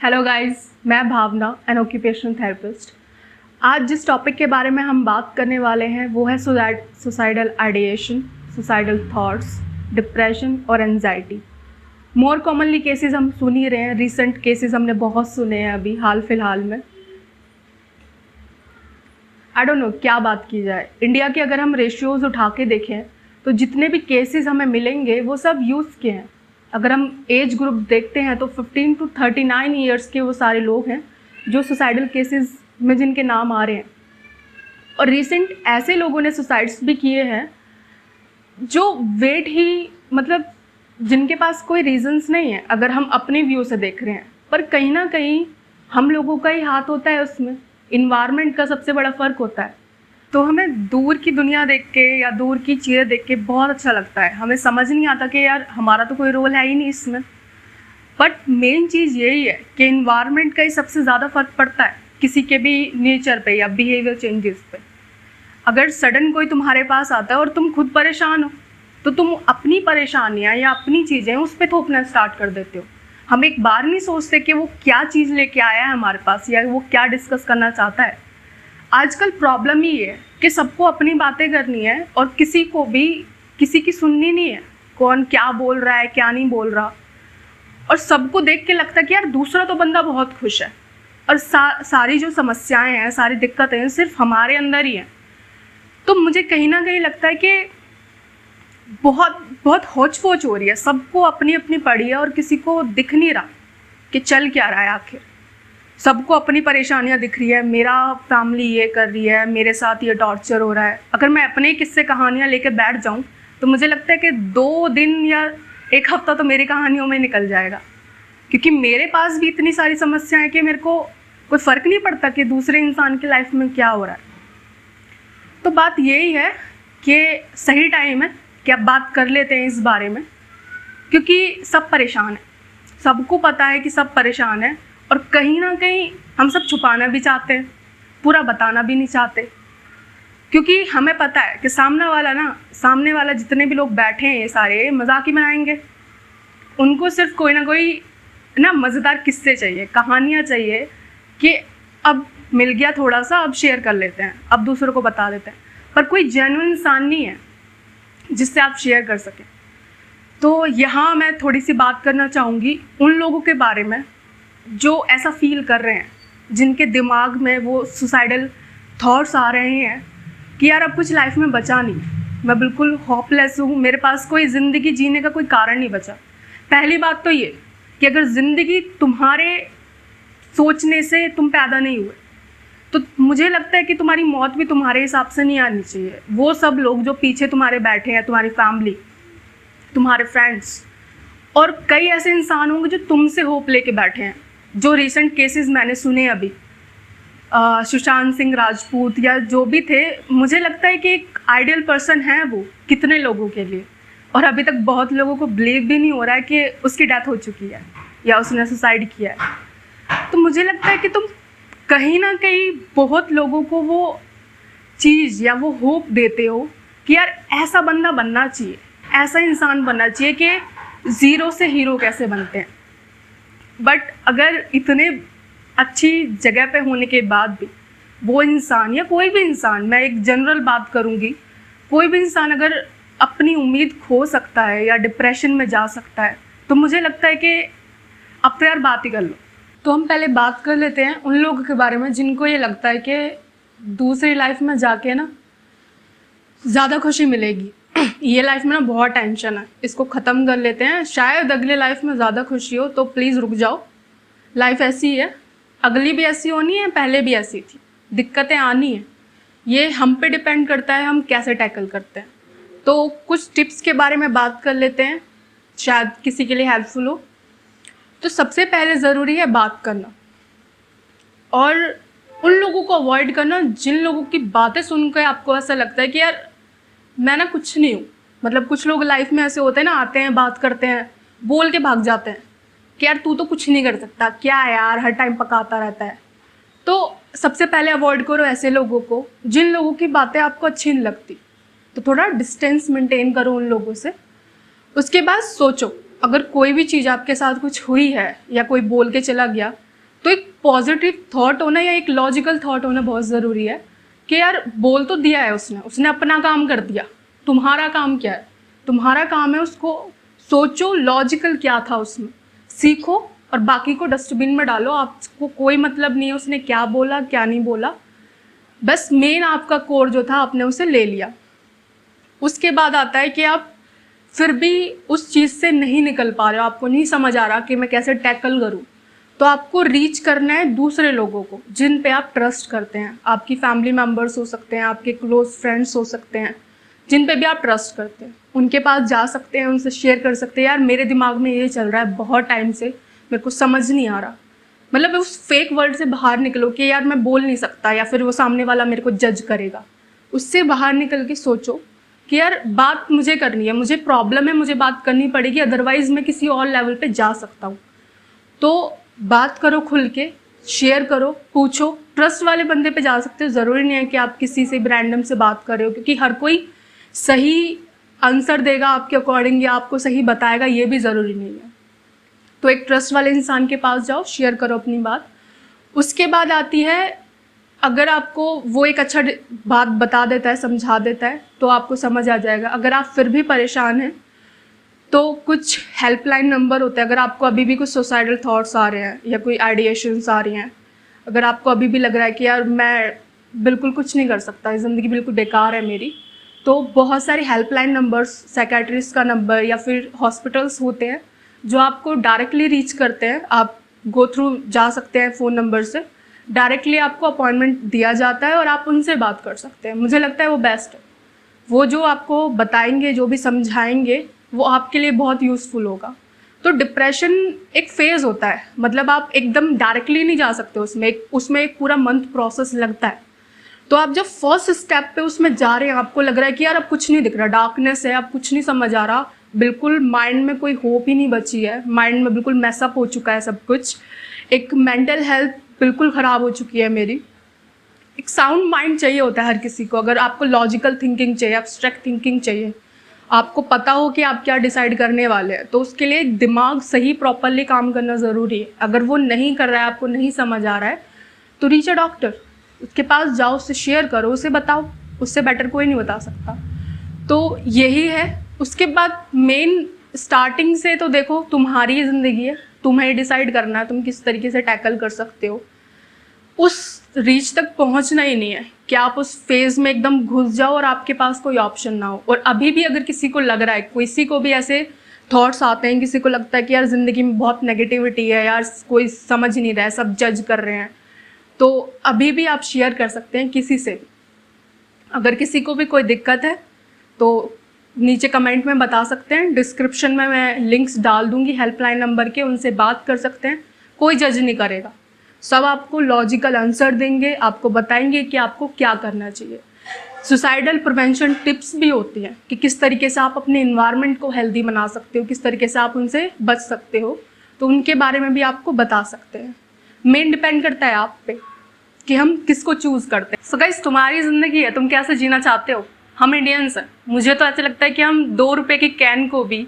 Hello guys, मैं भावना, N occupational therapist. आज जिस टॉपिक के बारे में हम बात करने वाले हैं वो है suicidal ideation, suicidal thoughts, depression और एंजाइटी। मोर कॉमनली केसेस हम सुन ही रहे हैं, रिसेंट केसेस हमने बहुत सुने हैं अभी हाल फिलहाल में। आई डोंट नो क्या बात की जाए। इंडिया के अगर हम रेशियोज़ उठा के देखें तो जितने भी केसेस हमें मिलेंगे वो सब यूथ के हैं। अगर हम एज ग्रुप देखते हैं तो 15 to 39 ईयर्स के वो सारे लोग हैं जो सुसाइडल केसेस में जिनके नाम आ रहे हैं। और रिसेंट ऐसे लोगों ने सुसाइड्स भी किए हैं जो वेट ही मतलब जिनके पास कोई रीजंस नहीं है अगर हम अपने व्यू से देख रहे हैं, पर कहीं ना कहीं हम लोगों का ही हाथ होता है उसमें। इन्वायरमेंट का सबसे बड़ा फ़र्क होता है। तो हमें दूर की दुनिया देख के या दूर की चीज़ें देख के बहुत अच्छा लगता है। हमें समझ नहीं आता कि यार हमारा तो कोई रोल है ही नहीं इसमें। बट मेन चीज़ यही है कि इन्वायरमेंट का ही सबसे ज़्यादा फ़र्क पड़ता है किसी के भी नेचर पे या बिहेवियर चेंजेस पे। अगर सडन कोई तुम्हारे पास आता है और तुम खुद परेशान हो तो तुम अपनी परेशानियाँ या अपनी चीज़ें उस पर थोपना स्टार्ट कर देते हो। हम एक बार नहीं सोचते कि वो क्या चीज़ लेके आया है हमारे पास या वो क्या डिस्कस करना चाहता है। आजकल प्रॉब्लम ही है कि सबको अपनी बातें करनी है और किसी को भी किसी की सुननी नहीं है। कौन क्या बोल रहा है क्या नहीं बोल रहा, और सबको देख के लगता है कि यार दूसरा तो बंदा बहुत खुश है और सारी जो समस्याएं हैं, सारी दिक्कतें हैं सिर्फ हमारे अंदर ही हैं। तो मुझे कहीं ना कहीं लगता है कि बहुत बहुत होच पोच हो रही है, सबको अपनी अपनी पड़ी है और किसी को दिख नहीं रहा कि चल क्या रहा है आखिर। सबको अपनी परेशानियां दिख रही है, मेरा फैमिली ये कर रही है, मेरे साथ ये टॉर्चर हो रहा है। अगर मैं अपने किस्से कहानियां लेके बैठ जाऊं तो मुझे लगता है कि 2 दिन या 1 हफ्ता तो मेरी कहानियों में निकल जाएगा, क्योंकि मेरे पास भी इतनी सारी समस्याएं हैं कि मेरे को कोई फ़र्क नहीं पड़ता कि दूसरे इंसान की लाइफ में क्या हो रहा है। तो बात यही है कि सही टाइम है कि अब बात कर लेते हैं इस बारे में, क्योंकि सब परेशान है, सबको पता है कि सब परेशान है और कहीं ना कहीं हम सब छुपाना भी चाहते हैं, पूरा बताना भी नहीं चाहते, क्योंकि हमें पता है कि सामने वाला जितने भी लोग बैठे हैं ये सारे मजाक ही बनाएंगे। उनको सिर्फ कोई ना कोई मज़ेदार किस्से चाहिए, कहानियाँ चाहिए कि अब मिल गया थोड़ा सा, अब शेयर कर लेते हैं, अब दूसरों को बता देते हैं। पर कोई जेन्युइन इंसान नहीं है जिससे आप शेयर कर सकें। तो यहाँ मैं थोड़ी सी बात करना चाहूँगी उन लोगों के बारे में जो ऐसा फील कर रहे हैं, जिनके दिमाग में वो सुसाइडल थॉट्स आ रहे हैं कि यार अब कुछ लाइफ में बचा नहीं, मैं बिल्कुल होपलेस हूँ, मेरे पास कोई ज़िंदगी जीने का कोई कारण नहीं बचा। पहली बात तो ये कि अगर ज़िंदगी तुम्हारे सोचने से तुम पैदा नहीं हुए तो मुझे लगता है कि तुम्हारी मौत भी तुम्हारे हिसाब से नहीं आनी चाहिए। वो सब लोग जो पीछे तुम्हारे बैठे हैं, तुम्हारी फैमिली, तुम्हारे फ्रेंड्स और कई ऐसे इंसान होंगे जो तुमसे होप लेके बैठे हैं। जो रिसेंट केसेस मैंने सुने अभी, सुशांत सिंह राजपूत या जो भी थे, मुझे लगता है कि एक आइडियल पर्सन है वो कितने लोगों के लिए, और अभी तक बहुत लोगों को बिलीव भी नहीं हो रहा है कि उसकी डेथ हो चुकी है या उसने सुसाइड किया है। तो मुझे लगता है कि तुम कहीं ना कहीं बहुत लोगों को वो चीज़ या वो होप देते हो कि यार ऐसा बंदा बनना चाहिए, ऐसा इंसान बनना चाहिए कि ज़ीरो से हीरो कैसे बनते हैं। बट अगर इतने अच्छी जगह पे होने के बाद भी वो इंसान या कोई भी इंसान, मैं एक जनरल बात करूँगी, कोई भी इंसान अगर अपनी उम्मीद खो सकता है या डिप्रेशन में जा सकता है तो मुझे लगता है कि अब तो यार बात ही कर लो। तो हम पहले बात कर लेते हैं उन लोगों के बारे में जिनको ये लगता है कि दूसरी लाइफ में जाके ज़्यादा खुशी मिलेगी। ये लाइफ में बहुत टेंशन है, इसको ख़त्म कर लेते हैं, शायद अगले लाइफ में ज़्यादा खुशी हो, तो प्लीज़ रुक जाओ। लाइफ ऐसी है, अगली भी ऐसी होनी है, पहले भी ऐसी थी, दिक्कतें आनी है, ये हम पे डिपेंड करता है हम कैसे टैकल करते हैं। तो कुछ टिप्स के बारे में बात कर लेते हैं, शायद किसी के लिए हेल्पफुल हो। तो सबसे पहले ज़रूरी है बात करना और उन लोगों को अवॉइड करना जिन लोगों की बातें सुनकर आपको ऐसा लगता है कि यार मैं कुछ नहीं हूँ। मतलब कुछ लोग लाइफ में ऐसे होते हैं आते हैं, बात करते हैं, बोल के भाग जाते हैं कि यार तू तो कुछ नहीं कर सकता, क्या यार हर टाइम पकाता रहता है। तो सबसे पहले अवॉइड करो ऐसे लोगों को, जिन लोगों की बातें आपको अच्छी नहीं लगती। तो थोड़ा डिस्टेंस मेंटेन करो उन लोगों से। उसके बाद सोचो, अगर कोई भी चीज़ आपके साथ कुछ हुई है या कोई बोल के चला गया तो एक पॉजिटिव थॉट होना या एक लॉजिकल थॉट होना बहुत ज़रूरी है कि यार बोल तो दिया है उसने अपना काम कर दिया, तुम्हारा काम क्या है? तुम्हारा काम है उसको सोचो लॉजिकल क्या था उसमें, सीखो और बाकी को डस्टबिन में डालो। आपको कोई मतलब नहीं है उसने क्या बोला क्या नहीं बोला, बस मेन आपका कोर जो था आपने उसे ले लिया। उसके बाद आता है कि आप फिर भी उस चीज़ से नहीं निकल पा रहे हो, आपको नहीं समझ आ रहा कि मैं कैसे टैकल करूँ, तो आपको रीच करना है दूसरे लोगों को जिन पे आप ट्रस्ट करते हैं। आपकी फैमिली मेम्बर्स हो सकते हैं, आपके क्लोज फ्रेंड्स हो सकते हैं, जिन पे भी आप ट्रस्ट करते हैं, उनके पास जा सकते हैं, उनसे शेयर कर सकते हैं, यार मेरे दिमाग में ये चल रहा है बहुत टाइम से, मेरे को समझ नहीं आ रहा। मतलब उस फेक वर्ल्ड से बाहर निकलो कि यार मैं बोल नहीं सकता या फिर वो सामने वाला मेरे को जज करेगा। उससे बाहर निकल के सोचो कि यार बात मुझे करनी है, मुझे प्रॉब्लम है, मुझे बात करनी पड़ेगी, अदरवाइज मैं किसी और लेवल पे जा सकता हूँ। तो बात करो खुल के, शेयर करो, पूछो। ट्रस्ट वाले बंदे पे जा सकते हो, ज़रूरी नहीं है कि आप किसी से भी रैंडम से बात कर रहे हो, क्योंकि हर कोई सही आंसर देगा आपके अकॉर्डिंग या आपको सही बताएगा, ये भी ज़रूरी नहीं है। तो एक ट्रस्ट वाले इंसान के पास जाओ, शेयर करो अपनी बात। उसके बाद आती है, अगर आपको वो एक अच्छा बात बता देता है, समझा देता है, तो आपको समझ आ जाएगा। अगर आप फिर भी परेशान हैं तो कुछ हेल्पलाइन नंबर होते हैं। अगर आपको अभी भी कुछ सुसाइडल थॉट्स आ रहे हैं या कोई आइडिएशंस आ रही हैं, अगर आपको अभी भी लग रहा है कि यार मैं बिल्कुल कुछ नहीं कर सकता, ज़िंदगी बिल्कुल बेकार है मेरी, तो बहुत सारे हेल्पलाइन नंबर्स, साइकेट्रिस्ट का नंबर या फिर हॉस्पिटल्स होते हैं जो आपको डायरेक्टली रीच करते हैं। आप गो थ्रू जा सकते हैं फ़ोन नंबर से, डायरेक्टली आपको अपॉइंटमेंट दिया जाता है और आप उनसे बात कर सकते हैं। मुझे लगता है वो बेस्ट है। वो जो आपको बताएंगे, जो भी समझाएंगे, वो आपके लिए बहुत यूज़फुल होगा। तो डिप्रेशन एक फ़ेज़ होता है, मतलब आप एकदम डायरेक्टली नहीं जा सकते उसमें एक पूरा मंथ प्रोसेस लगता है। तो आप जब फर्स्ट स्टेप पे उसमें जा रहे हैं, आपको लग रहा है कि यार अब कुछ नहीं दिख रहा, डार्कनेस है, अब कुछ नहीं समझ आ रहा, बिल्कुल माइंड में कोई होप ही नहीं बची है, माइंड में बिल्कुल मैसअप हो चुका है सब कुछ, एक मेंटल हेल्थ बिल्कुल ख़राब हो चुकी है मेरी। एक साउंड माइंड चाहिए होता है हर किसी को। अगर आपको लॉजिकल थिंकिंग चाहिए, एब्स्ट्रैक्ट थिंकिंग चाहिए, आपको पता हो कि आप क्या डिसाइड करने वाले हैं, तो उसके लिए दिमाग सही प्रॉपरली काम करना ज़रूरी है। अगर वो नहीं कर रहा है, आपको नहीं समझ आ रहा है, तो रीच अ डॉक्टर, उसके पास जाओ, उससे शेयर करो, उसे बताओ, उससे बेटर कोई नहीं बता सकता। तो यही है। उसके बाद मेन स्टार्टिंग से तो देखो, तुम्हारी ज़िंदगी है, तुम्हें डिसाइड करना है तुम किस तरीके से टैकल कर सकते हो। उस रीच तक पहुंचना ही नहीं है कि आप उस फेज़ में एकदम घुस जाओ और आपके पास कोई ऑप्शन ना हो। और अभी भी अगर किसी को लग रहा है, किसी को भी ऐसे थॉट्स आते हैं, किसी को लगता है कि यार ज़िंदगी में बहुत नेगेटिविटी है, यार कोई समझ नहीं रहा है, सब जज कर रहे हैं, तो अभी भी आप शेयर कर सकते हैं किसी से भी। अगर किसी को भी कोई दिक्कत है तो नीचे कमेंट में बता सकते हैं, डिस्क्रिप्शन में मैं लिंक्स डाल दूंगी हेल्पलाइन नंबर के, उनसे बात कर सकते हैं। कोई जज नहीं करेगा, सब आपको लॉजिकल आंसर देंगे, आपको बताएंगे कि आपको क्या करना चाहिए। सुसाइडल प्रिवेंशन टिप्स भी होती हैं कि किस तरीके से आप अपने इन्वायरमेंट को हेल्दी बना सकते हो, किस तरीके से आप उनसे बच सकते हो, तो उनके बारे में भी आपको बता सकते हैं। मेन डिपेंड करता है आप पे कि हम किसको चूज़ करते हैं। सो गाइस, तुम्हारी ज़िंदगी है, तुम कैसे जीना चाहते हो। हम इंडियंस हैं, मुझे तो ऐसे लगता है कि हम 2 रुपये की कैन को भी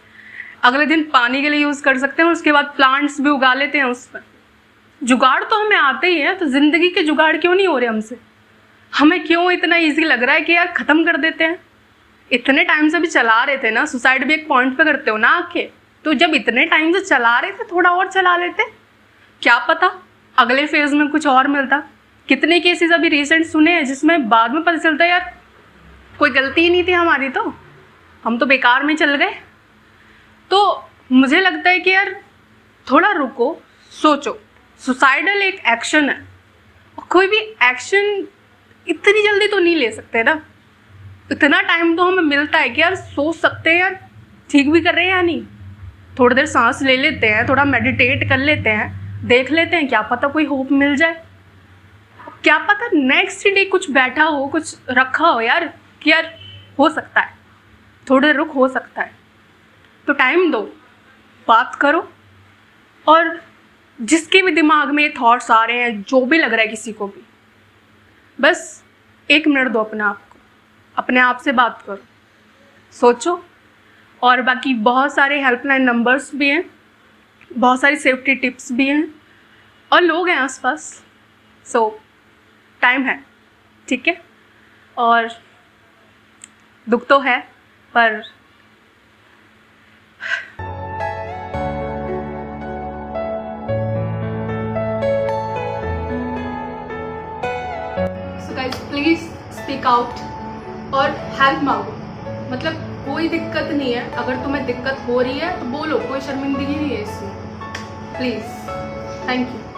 अगले दिन पानी के लिए यूज़ कर सकते हैं और उसके बाद प्लांट्स भी उगा लेते हैं उस पर। जुगाड़ तो हमें आते ही है, तो ज़िंदगी के जुगाड़ क्यों नहीं हो रहे हमसे। हमें क्यों इतना ईजी लग रहा है कि यार ख़त्म कर देते हैं। इतने टाइम से भी चला रहे थे ना, सुसाइड भी एक पॉइंट पे करते हो ना आके, तो जब इतने टाइम से चला रहे थे थोड़ा और चला लेते, क्या पता अगले फेज़ में कुछ और मिलता। कितने केसेस अभी रिसेंट सुने हैं जिसमें बाद में पता चलता है यार कोई गलती ही नहीं थी हमारी, तो हम तो बेकार में चल गए। तो मुझे लगता है कि यार थोड़ा रुको, सोचो। सुसाइडल एक एक्शन है और कोई भी एक्शन इतनी जल्दी तो नहीं ले सकते ना, इतना टाइम तो हमें मिलता है कि यार सोच सकते हैं यार ठीक भी कर रहे हैं या नहीं। थोड़ी देर सांस ले लेते हैं, थोड़ा मेडिटेट कर लेते हैं, देख लेते हैं, क्या पता कोई होप मिल जाए, क्या पता नेक्स्ट डे कुछ बैठा हो, कुछ रखा हो यार कि यार हो सकता है, थोड़े रुक हो सकता है। तो टाइम दो, बात करो, और जिसके भी दिमाग में थॉट्स आ रहे हैं, जो भी लग रहा है किसी को भी, बस 1 मिनट दो अपने आप से बात करो, सोचो। और बाकी बहुत सारे हेल्पलाइन नंबर्स भी हैं, बहुत सारी सेफ्टी टिप्स भी हैं, और लोग हैं आसपास, सो टाइम है, ठीक है। और दुख तो है, पर so guys please speak out और हेल्प मांगो। मतलब कोई दिक्कत नहीं है, अगर तुम्हें दिक्कत हो रही है तो बोलो, कोई शर्मिंदगी नहीं है इसमें। Please, thank you.